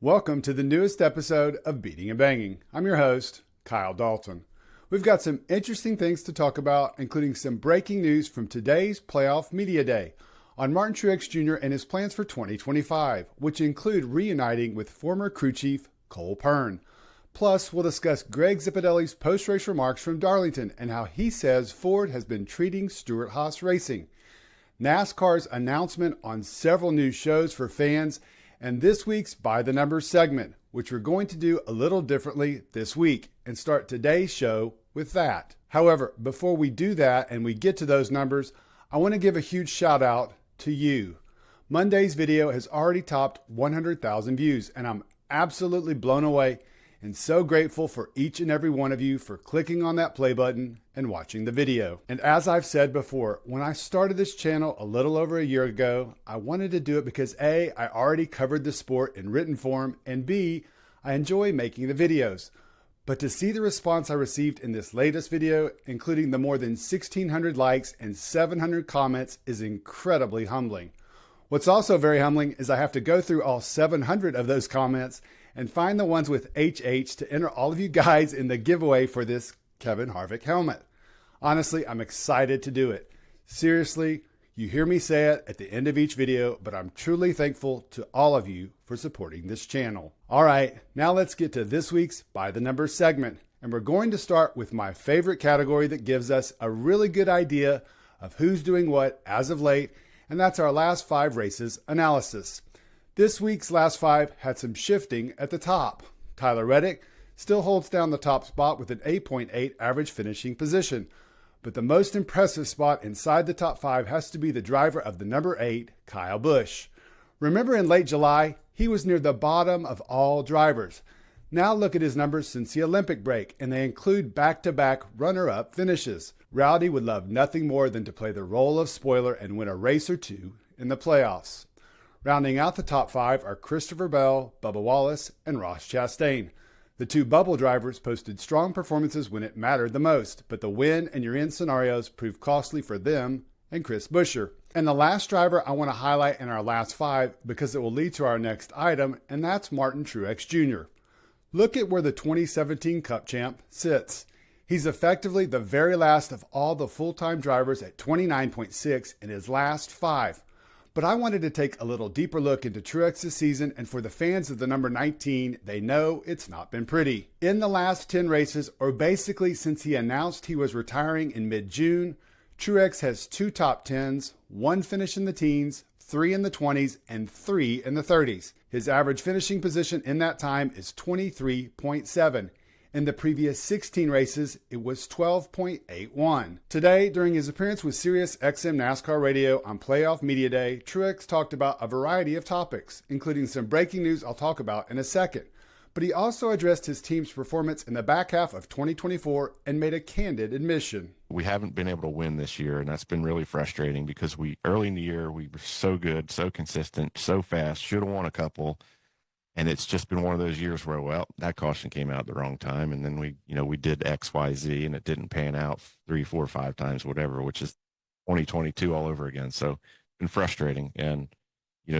Welcome to the newest episode of Beating and Banging. I'm your host, Kyle Dalton. We've got some interesting things to talk about, including some breaking news from today's Playoff Media Day on Martin Truex Jr. and his plans for 2025, which include reuniting with former crew chief Cole Pearn. Plus, we'll discuss Greg Zipadelli's post-race remarks from Darlington and how he says Ford has been treating Stewart-Haas Racing, NASCAR's announcement on several new shows for fans, and this week's By the Numbers segment, which we're going to do a little differently this week and start today's show with that. However, before we do that and we get to those numbers, I want to give a huge shout out to you. Monday's video has already topped 100,000 views, and I'm absolutely blown away and so grateful for each and every one of you for clicking on that play button and watching the video. And as I've said before, when I started this channel a little over a year ago, I wanted to do it because A, I already covered the sport in written form, and B, I enjoy making the videos. But to see the response I received in this latest video, including the more than 1,600 likes and 700 comments, is incredibly humbling. What's also very humbling is I have to go through all 700 of those comments and find the ones with HH to enter all of you guys in the giveaway for this Kevin Harvick helmet. Honestly, I'm excited to do it. Seriously, you hear me say it at the end of each video, but I'm truly thankful to all of you for supporting this channel. All right, now let's get to this week's By the Numbers segment. And we're going to start with my favorite category that gives us a really good idea of who's doing what as of late, and that's our last 5 races analysis. This week's last 5 had some shifting at the top. Tyler Reddick still holds down the top spot with an 8.8 average finishing position. But the most impressive spot inside the top 5 has to be the driver of the number 8, Kyle Busch. Remember in late July, he was near the bottom of all drivers. Now look at his numbers since the Olympic break, and they include back-to-back runner-up finishes. Rowdy would love nothing more than to play the role of spoiler and win a race or two in the playoffs. Rounding out the top 5 are Christopher Bell, Bubba Wallace, and Ross Chastain. The 2 bubble drivers posted strong performances when it mattered the most, but the win and you're in scenarios proved costly for them and Chris Buescher. And the last driver I want to highlight in our last 5 because it will lead to our next item, and that's Martin Truex Jr. Look at where the 2017 Cup champ sits. He's effectively the very last of all the full-time drivers at 29.6 in his last 5. But I wanted to take a little deeper look into Truex's season, and for the fans of the number 19, they know it's not been pretty. In the last 10 races, or basically since he announced he was retiring in mid-June, Truex has 2 top 10s, 1 finish in the teens, 3 in the 20s, and 3 in the 30s. His average finishing position in that time is 23.7. In the previous 16 races, it was 12.81. Today, during his appearance with SiriusXM NASCAR Radio on Playoff Media Day, Truex talked about a variety of topics, including some breaking news I'll talk about in a second. But he also addressed his team's performance in the back half of 2024 and made a candid admission. We haven't been able to win this year, and that's been really frustrating because early in the year, we were so good, so consistent, so fast, should have won a couple. And it's just been one of those years where, well, that caution came out at the wrong time. And then we did X, Y, Z, and it didn't pan out 3, 4, 5 times, whatever, which is 2022 all over again. So it's been frustrating. And,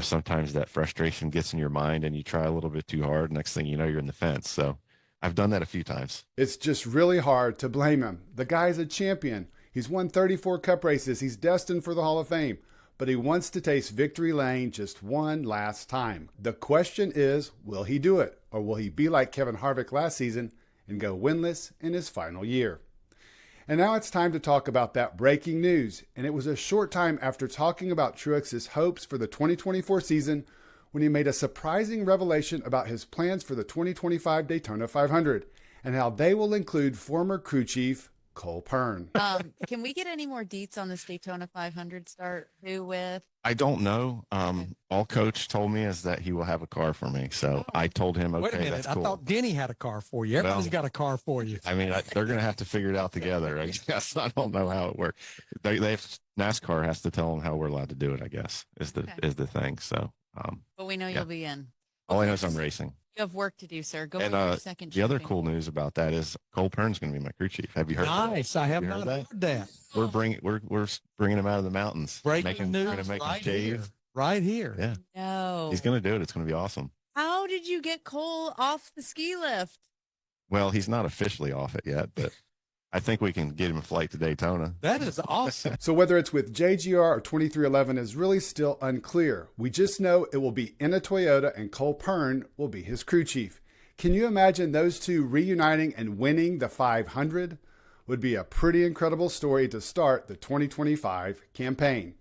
sometimes that frustration gets in your mind and you try a little bit too hard. Next thing you know, you're in the fence. So I've done that a few times. It's just really hard to blame him. The guy's a champion. He's won 34 Cup races. He's destined for the Hall of Fame. But he wants to taste victory lane just one last time. The question is, will he do it? Or will he be like Kevin Harvick last season and go winless in his final year? And now it's time to talk about that breaking news. And it was a short time after talking about Truex's hopes for the 2024 season when he made a surprising revelation about his plans for the 2025 Daytona 500 and how they will include former crew chief Cole Pearn. Can we get any more deets on this Daytona 500 start? Who with? I don't know. Okay. All Coach told me is that he will have a car for me. So I told him, okay, Wait a minute. that's cool. I thought Denny had a car for you. Everybody's got a car for you. I mean, they're going to have to figure it out together. I guess I don't know how it works. NASCAR has to tell them how we're allowed to do it, I guess, is the thing. So, but we know you'll be in. All I know is I'm racing. You have work to do, sir. Go And win your second the other champion. cool news about that is Cole Pearn's going to be my crew chief. Have you heard? Nice. I have not heard that. We're bringing him out of the mountains. Breaking news We're going to make right him shave. here. Right here. Yeah, No. he's going to do it. It's going to be awesome. How did you get Cole off the ski lift? Well, he's not officially off it yet, but I think we can get him a flight to Daytona. That is awesome. So whether it's with JGR or 2311 is really still unclear. We just know it will be in a Toyota and Cole Pearn will be his crew chief. Can you imagine those two reuniting and winning the 500? Would be a pretty incredible story to start the 2025 campaign.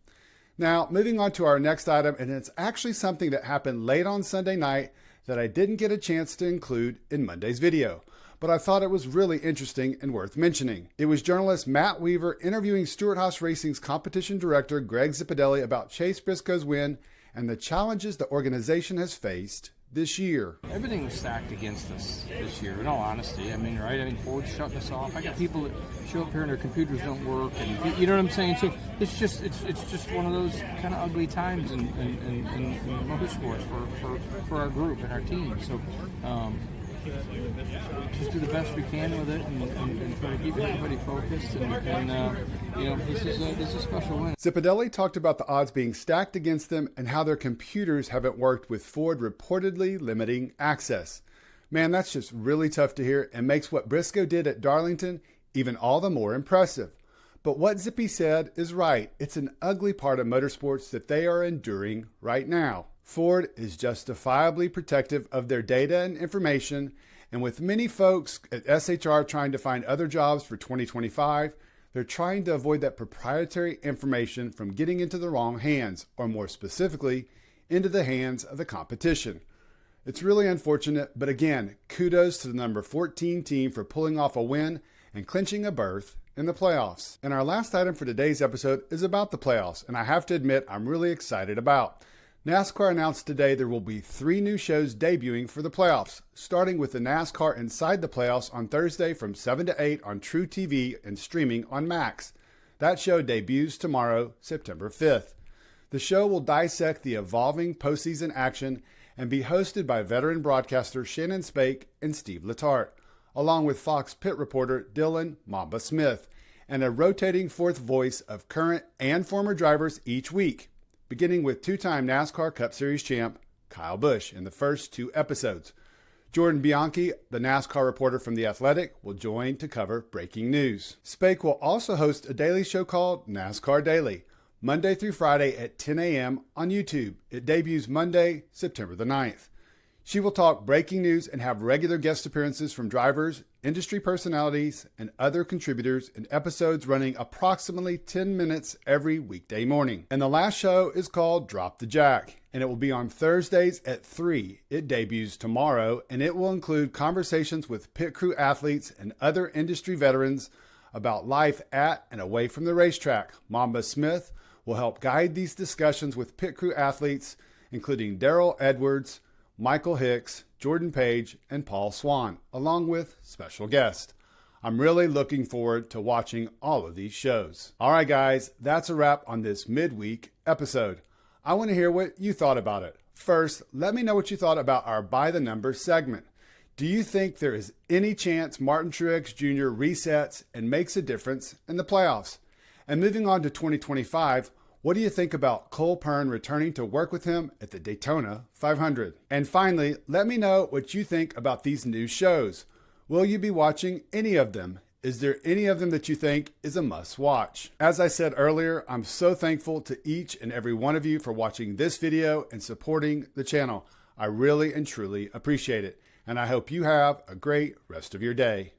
Now, moving on to our next item, and it's actually something that happened late on Sunday night that I didn't get a chance to include in Monday's video, but I thought it was really interesting and worth mentioning. It was journalist Matt Weaver interviewing Stewart-Haas Racing's competition director Greg Zipadelli about Chase Briscoe's win and the challenges the organization has faced this year. Everything was stacked against us this year, in all honesty. I mean, right? I mean, Ford's shutting us off. I got people that show up here and their computers don't work, and you know what I'm saying? So it's just one of those kind of ugly times in motorsports for our group and our team. So just do the best we can with it and try to keep everybody focused. You know, this is a special win. Zipadelli talked about the odds being stacked against them and how their computers haven't worked with Ford reportedly limiting access. Man, that's just really tough to hear and makes what Briscoe did at Darlington even all the more impressive. But what Zippy said is right. It's an ugly part of motorsports that they are enduring right now. Ford is justifiably protective of their data and information, and with many folks at SHR trying to find other jobs for 2025, they're trying to avoid that proprietary information from getting into the wrong hands, or more specifically, into the hands of the competition. It's really unfortunate, but again, kudos to the number 14 team for pulling off a win and clinching a berth in the playoffs. And our last item for today's episode is about the playoffs, and I have to admit I'm really excited about. NASCAR announced today there will be 3 new shows debuting for the playoffs, starting with the NASCAR Inside the Playoffs on Thursday from 7 to 8 on True TV and streaming on Max. That show debuts tomorrow, September 5th. The show will dissect the evolving postseason action and be hosted by veteran broadcasters Shannon Spake and Steve Letarte, along with Fox pit reporter Dylan Mamba Smith, and a rotating fourth voice of current and former drivers each week, beginning with 2-time NASCAR Cup Series champ Kyle Busch in the first 2 episodes. Jordan Bianchi, the NASCAR reporter from The Athletic, will join to cover breaking news. Spake will also host a daily show called NASCAR Daily, Monday through Friday at 10 a.m. on YouTube. It debuts Monday, September the 9th. She will talk breaking news and have regular guest appearances from drivers, industry personalities, and other contributors in episodes running approximately 10 minutes every weekday morning. And the last show is called Drop the Jack, and it will be on Thursdays at 3. It debuts tomorrow, and it will include conversations with pit crew athletes and other industry veterans about life at and away from the racetrack. Mamba Smith will help guide these discussions with pit crew athletes, including Darrell Edwards, Michael Hicks, Jordan Page, and Paul Swan, along with special guests. I'm really looking forward to watching all of these shows. All right, guys, that's a wrap on this midweek episode. I want to hear what you thought about it. First, let me know what you thought about our By the Numbers segment. Do you think there is any chance Martin Truex Jr. resets and makes a difference in the playoffs? And moving on to 2025, what do you think about Cole Pearn returning to work with him at the Daytona 500? And finally, let me know what you think about these new shows. Will you be watching any of them? Is there any of them that you think is a must watch? As I said earlier, I'm so thankful to each and every one of you for watching this video and supporting the channel. I really and truly appreciate it. And I hope you have a great rest of your day.